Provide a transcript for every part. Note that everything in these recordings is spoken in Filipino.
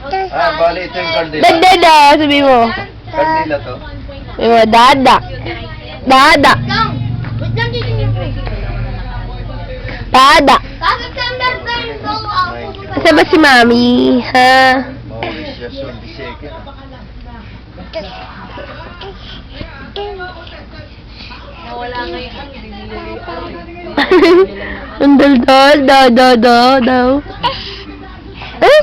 Da. Bali, ito yung kandila. Da, sabi mo. Kandila to. Sabi mo, dada. Dada. Dada. Saan ba si Mami? Ha? Mauritius on the second. Nawala ngayon ang binililitan. Ang daldal, daw. Eh?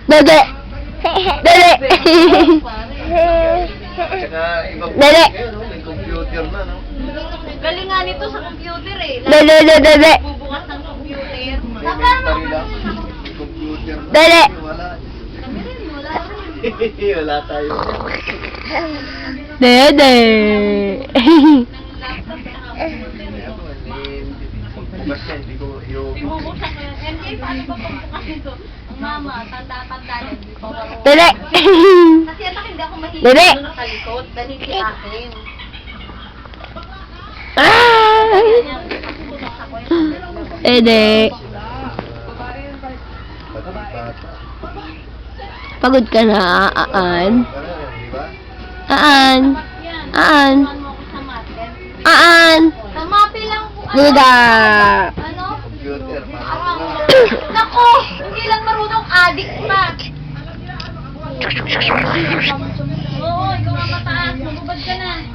Dede. Tsaka ibang Dali. may computer na, no? Galing nga nito sa computer eh. Dede. Bubukas ng computer. Elementary lang. Computer na. Dali. Wala. Kami rin, wala rin. Wala tayo. Dede. Basta hindi ko yung... Ibubuksan ko yan. MJ, paano ba pagbukas nito? Ang mama, tanda-tanda na. Hindi pa ako. Dede. Kasi anak, hindi ako mahilig Dali. doon sa likod. Dahil hindi akin. Ay. Dede. Pagod ka na, Aan. Di ba? Aan. Yan. Ano ako sa maten? Aan. Sa mape lang po. Duda. Ano? Computer, Nako! Hindi lang marunong addict pa. Oo, ikaw ang mataas. Magubad ka na.